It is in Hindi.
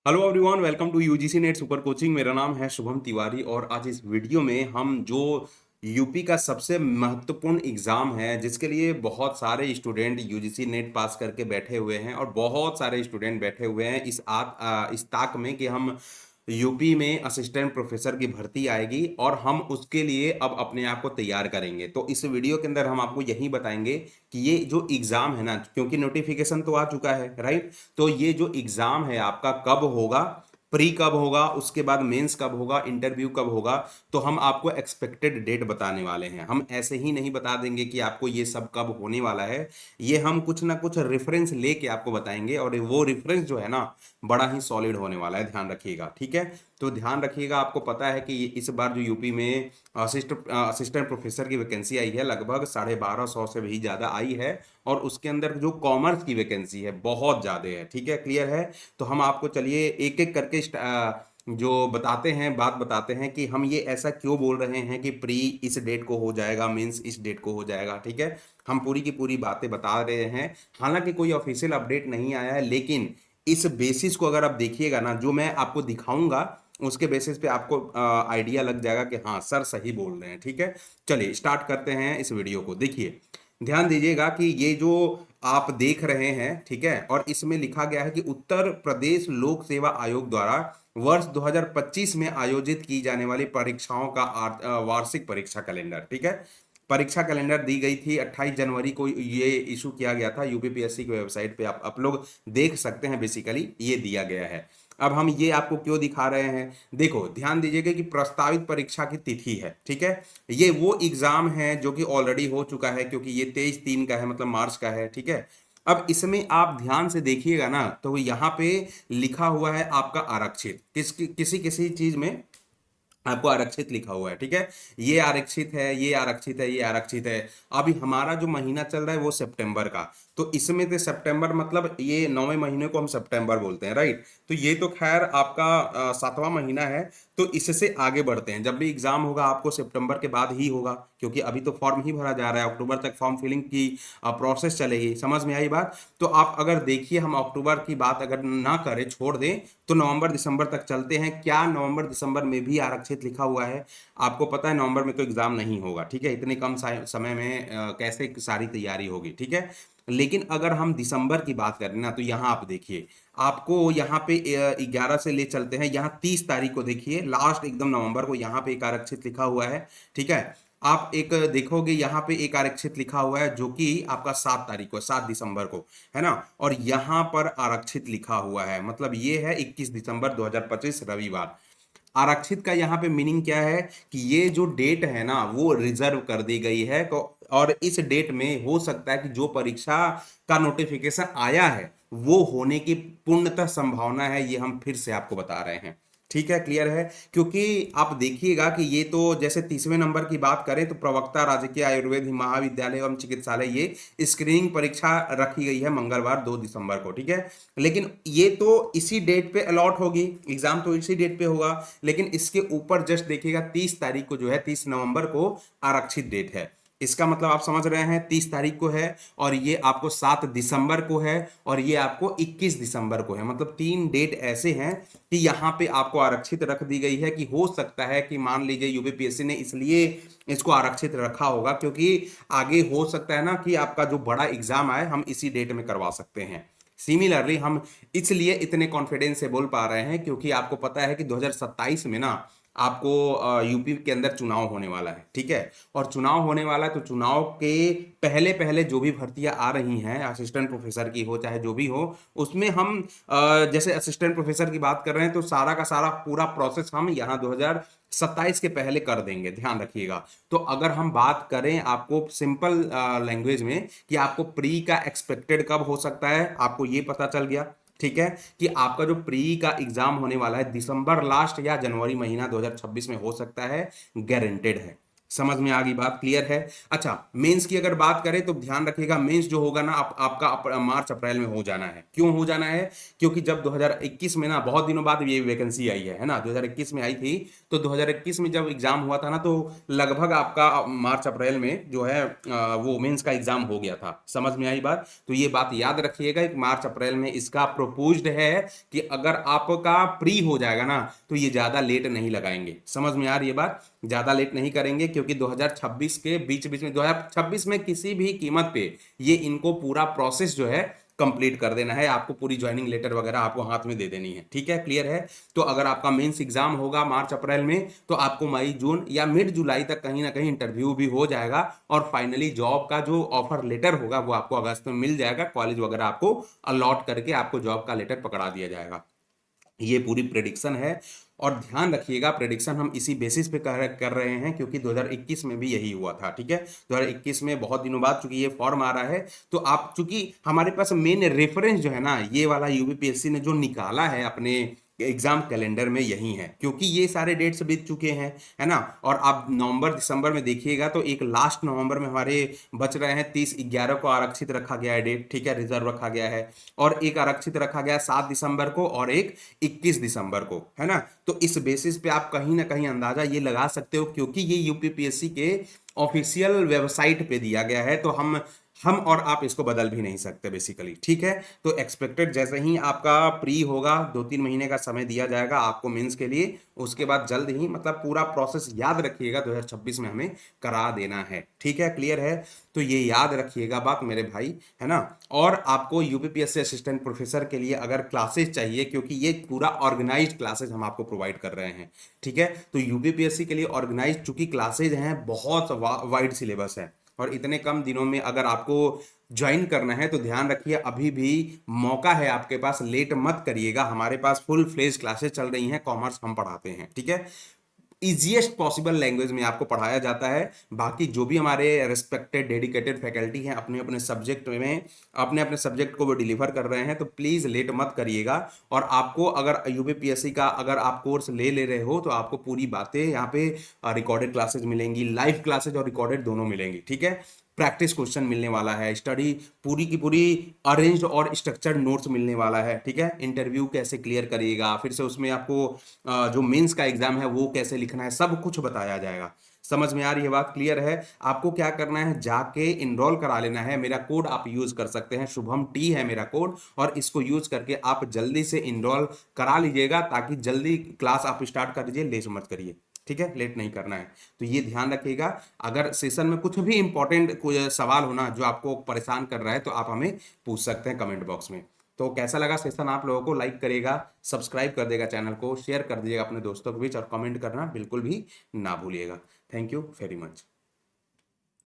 Hello everyone, welcome to UGC NET super coaching. मेरा नाम है शुभम तिवारी और आज इस वीडियो में हम जो यूपी का सबसे महत्वपूर्ण एग्जाम है जिसके लिए बहुत सारे स्टूडेंट यूजीसी नेट पास करके बैठे हुए हैं और बहुत सारे स्टूडेंट बैठे हुए हैं इस ताक में कि हम यूपी में असिस्टेंट प्रोफेसर की भर्ती आएगी और हम उसके लिए अब अपने आप को तैयार करेंगे। तो इस वीडियो के अंदर हम आपको यही बताएंगे कि ये जो एग्जाम है ना, क्योंकि नोटिफिकेशन तो आ चुका है, राइट। तो ये जो एग्जाम है आपका कब होगा, प्री कब होगा, उसके बाद मेंस कब होगा, इंटरव्यू कब होगा, तो हम आपको एक्सपेक्टेड डेट बताने वाले हैं। हम ऐसे ही नहीं बता देंगे कि आपको ये सब कब होने वाला है। ये हम कुछ ना कुछ रेफरेंस लेके आपको बताएंगे और वो रेफरेंस जो है ना, बड़ा ही सॉलिड होने वाला है। ध्यान रखिएगा, ठीक है। तो ध्यान रखिएगा, आपको पता है कि इस बार जो यूपी में असिस्टेंट प्रोफेसर की वैकेंसी आई है, लगभग 1250 से भी ज़्यादा आई है। और उसके अंदर जो कॉमर्स की वैकेंसी है बहुत ज़्यादा है, ठीक है, क्लियर है। तो हम आपको चलिए एक एक करके जो बताते हैं, बात बताते हैं कि हम ये ऐसा क्यों बोल रहे हैं कि प्री इस डेट को हो जाएगा, मींस इस डेट को हो जाएगा, ठीक है। हम पूरी की पूरी बातें बता रहे हैं। हालांकि कोई ऑफिशियल अपडेट नहीं आया है, लेकिन इस बेसिस को अगर आप देखिएगा ना, जो मैं आपको दिखाऊंगा उसके बेसिस पे आपको आइडिया लग जाएगा कि हाँ सर सही बोल रहे हैं, ठीक है। चलिए स्टार्ट करते हैं इस वीडियो को। देखिए, ध्यान दीजिएगा कि ये जो आप देख रहे हैं, ठीक है, और इसमें लिखा गया है कि उत्तर प्रदेश लोक सेवा आयोग द्वारा वर्ष 2025 में आयोजित की जाने वाली परीक्षाओं का वार्षिक परीक्षा कैलेंडर, ठीक है। परीक्षा कैलेंडर दी गई थी 28 जनवरी को, ये इशू किया गया था यूपीपीएससी की वेबसाइट पे, आप लोग देख सकते हैं। बेसिकली ये दिया गया है। अब हम ये आपको क्यों दिखा रहे हैं, देखो ध्यान दीजिएगा कि प्रस्तावित परीक्षा की तिथि है, ठीक है। ये वो एग्जाम है जो कि ऑलरेडी हो चुका है, क्योंकि ये 23/3 का है, मतलब मार्च का है, ठीक है। अब इसमें आप ध्यान से देखिएगा ना, तो यहाँ पे लिखा हुआ है आपका आरक्षित, किसी किसी चीज में आपको आरक्षित लिखा हुआ है, ठीक है। ये आरक्षित है, ये आरक्षित है, ये आरक्षित है। अभी हमारा जो महीना चल रहा है वो सितंबर का, तो इसमें से सितंबर मतलब ये 9वें महीने को हम सितंबर बोलते हैं, राइट। तो ये तो खैर आपका 7वां महीना है। तो इससे आगे बढ़ते हैं, जब भी एग्जाम होगा आपको सितंबर के बाद ही होगा, क्योंकि अभी तो फॉर्म ही भरा जा रहा है। अक्टूबर तक फॉर्म फिलिंग की प्रोसेस चलेगी, समझ में आई बात। तो आप अगर देखिए, हम अक्टूबर की बात अगर ना करें, छोड़ दें, तो नवंबर दिसंबर तक चलते हैं। क्या नवंबर दिसंबर में भी आरक्षित लिखा हुआ है? आपको पता है नवंबर में तो एग्जाम नहीं होगा, ठीक है। इतने कम समय में कैसे सारी तैयारी होगी, ठीक है। लेकिन अगर हम दिसंबर की बात करें ना, तो यहाँ आप देखिए, आपको यहाँ पे 11 से ले चलते हैं, यहाँ 30 तारीख को देखिए, लास्ट एकदम नवंबर को यहाँ पे एक आरक्षित लिखा हुआ है, ठीक है। आप एक देखोगे यहाँ पे एक आरक्षित लिखा हुआ है जो कि आपका 7 तारीख को, 7 दिसंबर को, है ना। और यहाँ पर आरक्षित लिखा हुआ है, मतलब ये है 21 दिसंबर 2025 रविवार। आरक्षित का यहाँ पे मीनिंग क्या है कि ये जो डेट है ना वो रिजर्व कर दी गई है। और इस डेट में हो सकता है कि जो परीक्षा का नोटिफिकेशन आया है वो होने की पूर्णतः संभावना है। ये हम फिर से आपको बता रहे हैं, ठीक है, क्लियर है। क्योंकि आप देखिएगा कि ये तो जैसे 30वें नंबर की बात करें तो प्रवक्ता राजकीय आयुर्वेद महाविद्यालय एवं चिकित्सालय, ये स्क्रीनिंग परीक्षा रखी गई है मंगलवार 2 दिसंबर को, ठीक है। लेकिन ये तो इसी डेट पे अलॉट होगी, एग्जाम तो इसी डेट पे होगा। लेकिन इसके ऊपर जस्ट देखिएगा 30 तारीख को जो है, 30 नवंबर को आरक्षित डेट है। इसका मतलब आप समझ रहे हैं, 30 तारीख को है और ये आपको 7 दिसंबर को है और ये आपको 21 दिसंबर को है। मतलब 3 डेट ऐसे हैं कि यहाँ पे आपको आरक्षित रख दी गई है। कि हो सकता है कि मान लीजिए यूपीपीएससी ने इसलिए इसको आरक्षित रखा होगा क्योंकि आगे हो सकता है ना कि आपका जो बड़ा एग्जाम आए हम इसी डेट में करवा सकते हैं। सिमिलरली हम इसलिए इतने कॉन्फिडेंस से बोल पा रहे हैं क्योंकि आपको पता है कि 2027 में ना आपको यूपी के अंदर चुनाव होने वाला है, ठीक है। और चुनाव होने वाला है तो चुनाव के पहले पहले जो भी भर्तियां आ रही हैं, असिस्टेंट प्रोफेसर की हो चाहे जो भी हो, उसमें हम जैसे असिस्टेंट प्रोफेसर की बात कर रहे हैं तो सारा का सारा पूरा प्रोसेस हम यहाँ 2027 के पहले कर देंगे, ध्यान रखिएगा। तो अगर हम बात करें आपको सिंपल लैंग्वेज में कि आपको प्री का एक्सपेक्टेड कब हो सकता है, आपको ये पता चल गया, ठीक है, कि आपका जो प्री का एग्जाम होने वाला है दिसंबर लास्ट या जनवरी महीना 2026 में हो सकता है, गारंटेड है। समझ में आ गई बात, क्लियर है। अच्छा, मेंस की अगर बात करें तो ध्यान रखिएगा, मेंस जो होगा ना आपका मार्च अप्रैल में हो जाना है। क्यों हो जाना है? क्योंकि जब 2021 में ना बहुत दिनों बाद ये वैकेंसी आई है ना, 2021 में आई थी। तो 2021 में जब एग्जाम हुआ था ना, तो लगभग आपका मार्च अप्रैल में जो है वो मेंस का एग्जाम हो गया था। समझ में आई बात? तो ये बात याद रखिएगा कि मार्च अप्रैल में इसका प्रोपोज्ड है कि अगर आपका प्री हो जाएगा ना, तो ये ज्यादा लेट नहीं लगाएंगे। समझ में आ रही है बात? ज्यादा लेट नहीं करेंगे, क्योंकि 2026 के बीच बीच में 2026 में किसी भी कीमत पे ये इनको पूरा प्रोसेस जो है कंप्लीट कर देना है। आपको पूरी ज्वाइनिंग लेटर वगैरह आपको हाथ में दे देनी है। ठीक है, क्लियर है? तो अगर आपका मेंस एग्जाम होगा मार्च अप्रैल में, तो आपको मई जून या मिड जुलाई तक कहीं ना कहीं इंटरव्यू भी हो जाएगा, और फाइनली जॉब का जो ऑफर लेटर होगा वो आपको अगस्त में मिल जाएगा। कॉलेज वगैरह आपको अलॉट करके आपको जॉब का लेटर पकड़ा दिया जाएगा। ये पूरी प्रेडिक्शन है, और ध्यान रखिएगा प्रेडिक्शन हम इसी बेसिस पे कर रहे हैं, क्योंकि 2021 में भी यही हुआ था। ठीक है, 2021 में बहुत दिनों बाद चूंकि ये फॉर्म आ रहा है, तो आप चूंकि हमारे पास मेन रेफरेंस जो है ना, ये वाला यूपीपीएससी ने जो निकाला है अपने एग्जाम कैलेंडर में यही है, क्योंकि ये सारे डेट्स बीत चुके हैं, है ना। और आप नवंबर दिसंबर में देखिएगा तो एक लास्ट नवंबर में हमारे बच रहे हैं 30/11 को आरक्षित रखा गया है डेट। ठीक है, रिजर्व रखा गया है। और एक आरक्षित रखा गया 7 दिसंबर को, और एक 21 दिसंबर को, है ना। तो इस बेसिस पे आप कहीं ना कहीं अंदाजा ये लगा सकते हो, क्योंकि ये यूपीपीएससी के ऑफिशियल वेबसाइट पे दिया गया है, तो हम और आप इसको बदल भी नहीं सकते बेसिकली। ठीक है, तो एक्सपेक्टेड जैसे ही आपका प्री होगा, 2-3 महीने का समय दिया जाएगा आपको मेंस के लिए, उसके बाद जल्द ही, मतलब पूरा प्रोसेस याद रखिएगा 2026 में हमें करा देना है। ठीक है, क्लियर है? तो ये याद रखिएगा बात मेरे भाई, है ना। और आपको यूपीपीएससी असिस्टेंट प्रोफेसर के लिए अगर क्लासेस चाहिए, क्योंकि ये पूरा ऑर्गेनाइज्ड क्लासेस हम आपको प्रोवाइड कर रहे हैं। ठीक है, तो यूपीपीएससी के लिए ऑर्गेनाइज्ड चूंकि क्लासेज हैं, बहुत वाइड सिलेबस है, और इतने कम दिनों में अगर आपको ज्वाइन करना है, तो ध्यान रखिए अभी भी मौका है आपके पास, लेट मत करिएगा। हमारे पास फुल फ्लेज क्लासेस चल रही हैं, कॉमर्स हम पढ़ाते हैं। ठीक है, इजिएस्ट पॉसिबल लैंग्वेज में आपको पढ़ाया जाता है। बाकी जो भी हमारे रिस्पेक्टेड डेडिकेटेड फैकल्टी हैं अपने अपने सब्जेक्ट में, अपने अपने सब्जेक्ट को वो डिलीवर कर रहे हैं, तो प्लीज़ लेट मत करिएगा। और आपको अगर यूपीपीएससी का अगर आप कोर्स ले रहे हो, तो आपको पूरी बातें यहाँ पे रिकॉर्डेड क्लासेस मिलेंगी, लाइव क्लासेज और रिकॉर्डेड दोनों मिलेंगी। ठीक है, प्रैक्टिस क्वेश्चन मिलने वाला है, स्टडी पूरी की पूरी अरेंज्ड और स्ट्रक्चर्ड नोट्स मिलने वाला है। ठीक है, इंटरव्यू कैसे क्लियर करिएगा, फिर से उसमें आपको जो मेंस का एग्जाम है वो कैसे लिखना है, सब कुछ बताया जाएगा। समझ में आ रही है बात? क्लियर है? आपको क्या करना है, जाके इनरोल करा लेना है। मेरा कोड आप यूज कर सकते हैं, शुभम टी है मेरा कोड, और इसको यूज करके आप जल्दी से इनरोल करा लीजिएगा, ताकि जल्दी क्लास आप स्टार्ट कर दीजिए, लेट मत करिए। ठीक है, लेट नहीं करना है। तो ये ध्यान रखिएगा। अगर सेशन में कुछ भी इंपॉर्टेंट कोई सवाल होना जो आपको परेशान कर रहा है, तो आप हमें पूछ सकते हैं कमेंट बॉक्स में। तो कैसा लगा सेशन आप लोगों को? लाइक करेगा, सब्सक्राइब कर देगा चैनल को, शेयर कर दीजिएगा अपने दोस्तों के बीच, और कमेंट करना बिल्कुल भी ना भूलिएगा। Thank you very much.